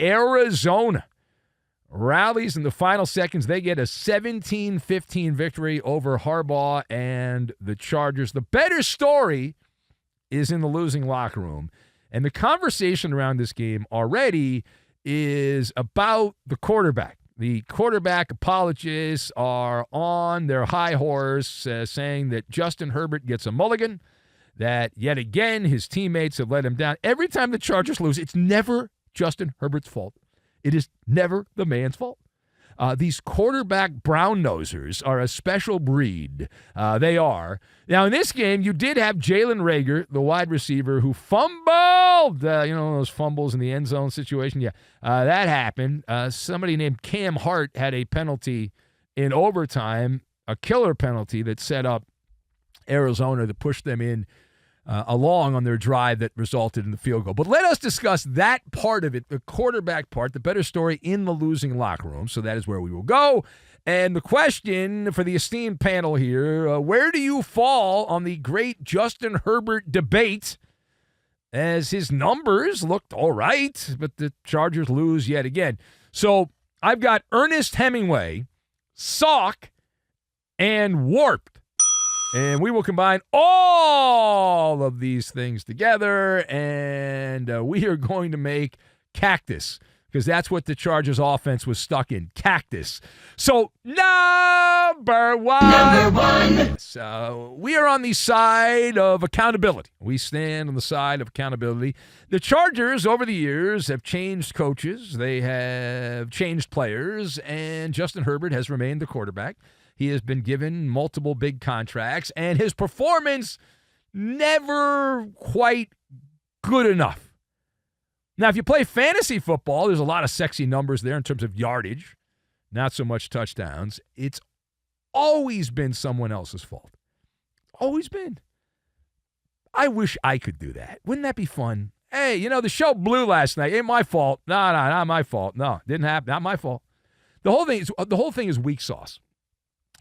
Arizona rallies in the final seconds. They get a 17-15 victory over Harbaugh and the Chargers. The better story is in the losing locker room. And the conversation around this game already is about the quarterback. The quarterback apologists are on their high horse saying that Justin Herbert gets a mulligan, that yet again his teammates have let him down. Every time the Chargers lose, it's never Justin Herbert's fault. It is never the man's fault. These quarterback brown-nosers are a special breed. They are. Now, in this game, you did have Jalen Reagor, the wide receiver, who fumbled. Those fumbles in the end zone situation. Yeah, that happened. Somebody named Cam Hart had a penalty in overtime, a killer penalty that set up Arizona to push them in along on their drive that resulted in the field goal. But let us discuss that part of it, the quarterback part, the better story in the losing locker room. So that is where we will go. And the question for the esteemed panel here, where do you fall on the great Justin Herbert debate, as his numbers looked all right, but the Chargers lose yet again? So I've got Ernest Hemingway, Salk, and Warped. And we will combine all of these things together, and we are going to make Cactus, because that's what the Chargers offense was stuck in, Cactus. So, number one. Yes, we are on the side of accountability. We stand on the side of accountability. The Chargers, over the years, have changed coaches. They have changed players, and Justin Herbert has remained the quarterback. He has been given multiple big contracts, and his performance never quite good enough. Now, if you play fantasy football, there's a lot of sexy numbers there in terms of yardage, not so much touchdowns. It's always been someone else's fault. Always been. I wish I could do that. Wouldn't that be fun? Hey, the show blew last night. Ain't my fault. No, not my fault. No, didn't happen. Not my fault. The whole thing is weak sauce.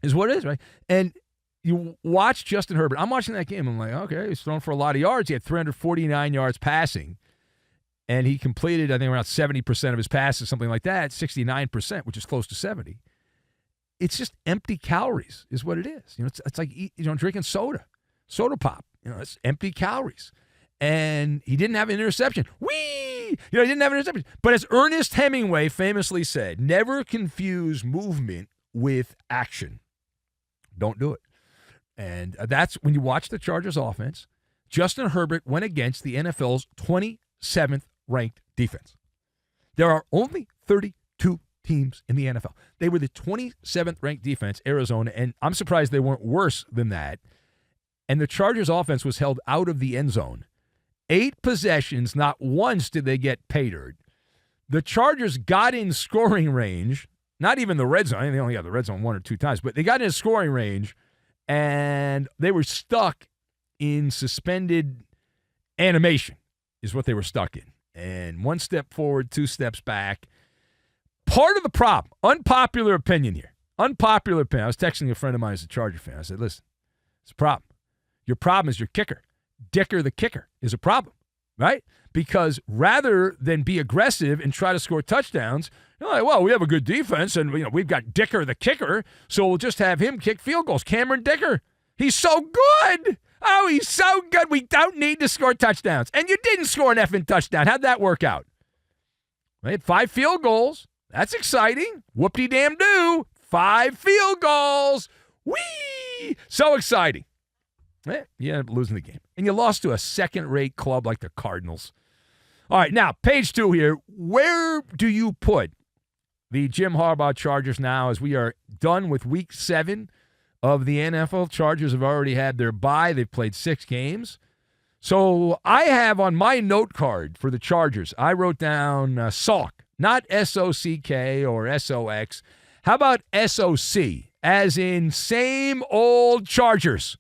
Is what it is, right? And you watch Justin Herbert. I'm watching that game. I'm like, okay, he's thrown for a lot of yards. He had 349 yards passing, and he completed, I think, around 70% of his passes, something like that, 69%, which is close to 70. It's just empty calories is what it is. It's like drinking soda pop. It's empty calories. And he didn't have an interception. He didn't have an interception. But as Ernest Hemingway famously said, never confuse movement with action. Don't do it. And that's when you watch the Chargers offense, Justin Herbert went against the NFL's 27th ranked defense. There are only 32 teams in the NFL. They were the 27th ranked defense, Arizona, and I'm surprised they weren't worse than that. And the Chargers offense was held out of the end zone. 8 possessions, not once did they get paydired. The Chargers got in scoring range. Not even the red zone. I think they only got the red zone 1 or 2 times, but they got in a scoring range, and they were stuck in suspended animation is what they were stuck in. And 1 step forward, 2 steps back. Part of the problem, unpopular opinion here. Unpopular opinion. I was texting a friend of mine who's a Charger fan. I said, listen, it's a problem. Your problem is your kicker. Dicker the kicker is a problem, right? Because rather than be aggressive and try to score touchdowns, you're like, well, we have a good defense, and we've got Dicker the kicker, so we'll just have him kick field goals. Cameron Dicker, he's so good. Oh, he's so good. We don't need to score touchdowns. And you didn't score an effing touchdown. How'd that work out? They had 5 field goals. That's exciting. Whoop-de-damn-do. 5 field goals. Whee! So exciting. You ended up losing the game. And you lost to a second-rate club like the Cardinals. All right, now, page 2 here. Where do you put the Jim Harbaugh Chargers now as we are done with Week 7 of the NFL? Chargers have already had their bye. They've played 6 games. So I have on my note card for the Chargers, I wrote down Salk, not S-O-C-K or S-O-X. How about S-O-C, as in same old Chargers?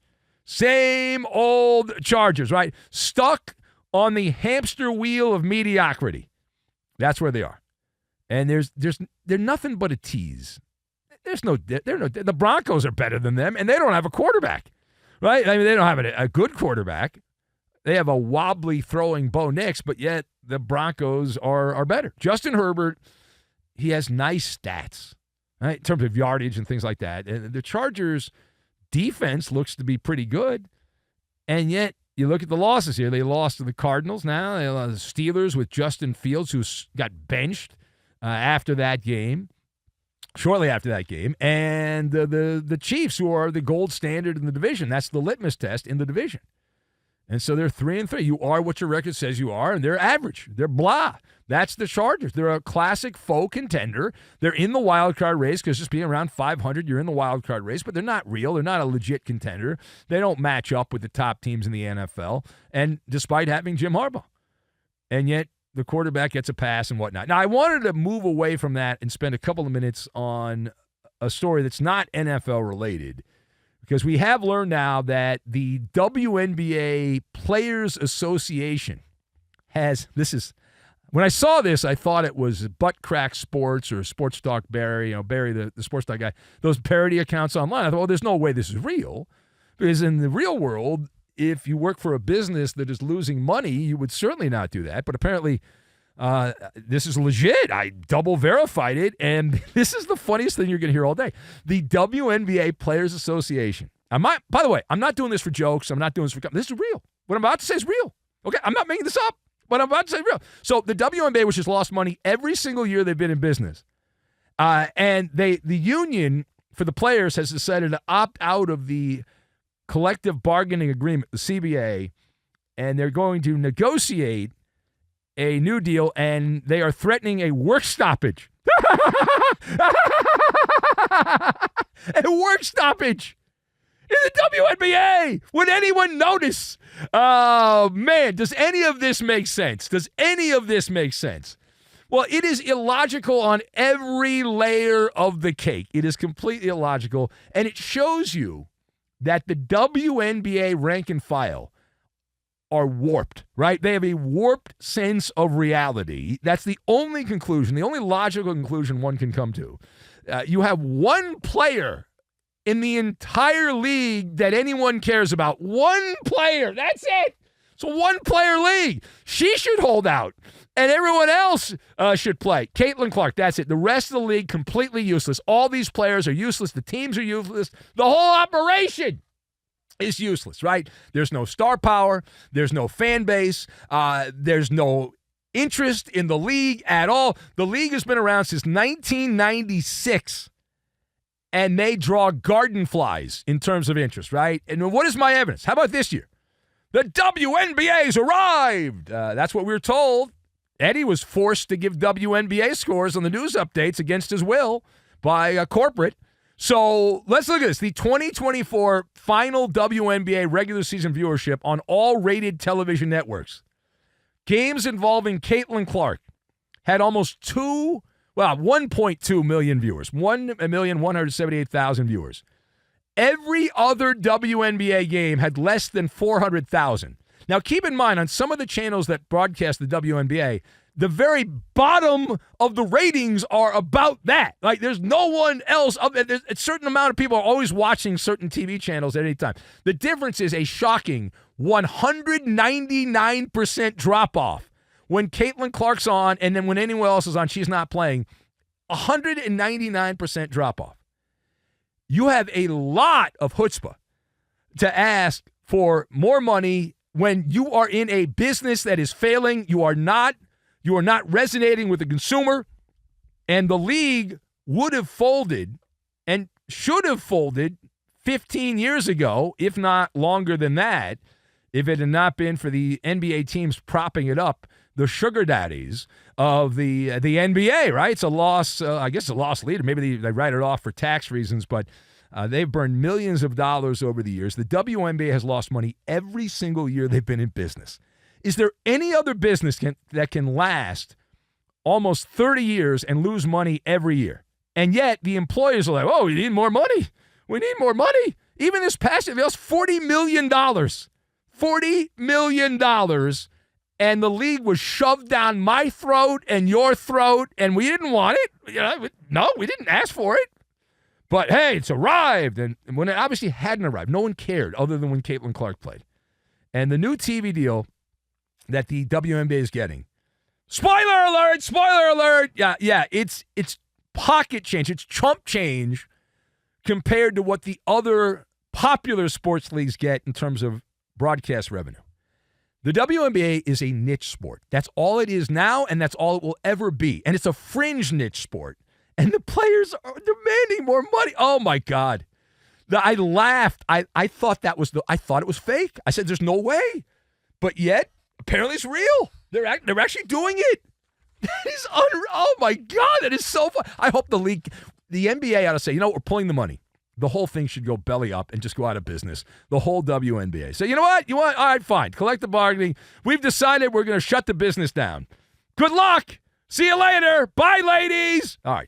Same old Chargers, right? Stuck on the hamster wheel of mediocrity. That's where they are. And they're nothing but a tease. The Broncos are better than them, and they don't have a quarterback, right? I mean, they don't have a good quarterback. They have a wobbly throwing Bo Nix, but yet the Broncos are better. Justin Herbert, he has nice stats, right, in terms of yardage and things like that. And the Chargers' defense looks to be pretty good, and yet you look at the losses here. They lost to the Cardinals now. They lost the Steelers with Justin Fields, who got benched after that game, shortly after that game, and the Chiefs, who are the gold standard in the division. That's the litmus test in the division. And so they're 3-3. You are what your record says you are, and they're average. They're blah. That's the Chargers. They're a classic faux contender. They're in the wild card race because just being around 500, you're in the wild card race, but they're not real. They're not a legit contender. They don't match up with the top teams in the NFL, and despite having Jim Harbaugh. And yet the quarterback gets a pass and whatnot. Now, I wanted to move away from that and spend a couple of minutes on a story that's not NFL related, because we have learned now that the WNBA Players Association when I saw this, I thought it was Butt Crack Sports or Sports Talk Barry, Barry, the Sports Talk guy, those parody accounts online. I thought, well, there's no way this is real, because in the real world, if you work for a business that is losing money, you would certainly not do that. But apparently, this is legit. I double verified it, and this is the funniest thing you're going to hear all day. The WNBA Players Association. By the way, I'm not doing this for jokes. I'm not doing this for. This is real. What I'm about to say is real. Okay, I'm not making this up. What I'm about to say is real. So the WNBA, which has lost money every single year they've been in business, and the union for the players has decided to opt out of the collective bargaining agreement, the CBA, and they're going to negotiate a new deal, and they are threatening a work stoppage. A work stoppage in the WNBA. Would anyone notice? Oh, man, does any of this make sense? Does any of this make sense? Well, it is illogical on every layer of the cake. It is completely illogical, and it shows you that the WNBA rank and file are warped, right? They have a warped sense of reality. That's the only conclusion, the only logical conclusion one can come to. You have one player in the entire league that anyone cares about. One player. That's it. It's a one-player league. She should hold out, and everyone else should play. Caitlin Clark, that's it. The rest of the league, completely useless. All these players are useless. The teams are useless. The whole operation is useless, right? There's no star power. There's no fan base. There's no interest in the league at all. The league has been around since 1996, and they draw garden flies in terms of interest, right? And what is my evidence? How about this year? The WNBA's arrived. That's what we were told. Eddie was forced to give WNBA scores on the news updates against his will by corporate. So let's look at this. The 2024 final WNBA regular season viewership on all rated television networks. Games involving Caitlin Clark had almost 1.2 million viewers, 1,178,000 viewers. Every other WNBA game had less than 400,000. Now, keep in mind, on some of the channels that broadcast the WNBA, the very bottom of the ratings are about that. Like, there's no one else. There's a certain amount of people are always watching certain TV channels at any time. The difference is a shocking 199% drop-off when Caitlin Clark's on, and then when anyone else is on, she's not playing. 199% drop-off. You have a lot of chutzpah to ask for more money when you are in a business that is failing. You are not resonating with the consumer, and the league would have folded and should have folded 15 years ago, if not longer than that, if it had not been for the NBA teams propping it up, the sugar daddies of the NBA, right? It's a loss, I guess a loss leader. Maybe they write it off for tax reasons, but they've burned millions of dollars over the years. The WNBA has lost money every single year they've been in business. Is there any other business that can last almost 30 years and lose money every year? And yet the employers are like, oh, we need more money. We need more money. Even this past year, they lost $40 million. $40 million. And the league was shoved down my throat and your throat, and we didn't want it. No, we didn't ask for it. But, hey, it's arrived. And when it obviously hadn't arrived, no one cared other than when Caitlin Clark played. And the new TV deal that the WNBA is getting, spoiler alert, spoiler alert. Yeah, it's pocket change. It's chump change compared to what the other popular sports leagues get in terms of broadcast revenue. The WNBA is a niche sport. That's all it is now, and that's all it will ever be. And it's a fringe niche sport. And the players are demanding more money. Oh, my God. I laughed. I thought I thought it was fake. I said, there's no way. But yet, apparently it's real. They're actually doing it. That is unreal. Oh, my God. That is so fun. I hope the NBA ought to say, you know what, we're pulling the money. The whole thing should go belly up and just go out of business. The whole WNBA. So you know what? You want? All right, fine. Collective bargaining. We've decided we're going to shut the business down. Good luck. See you later. Bye, ladies. All right.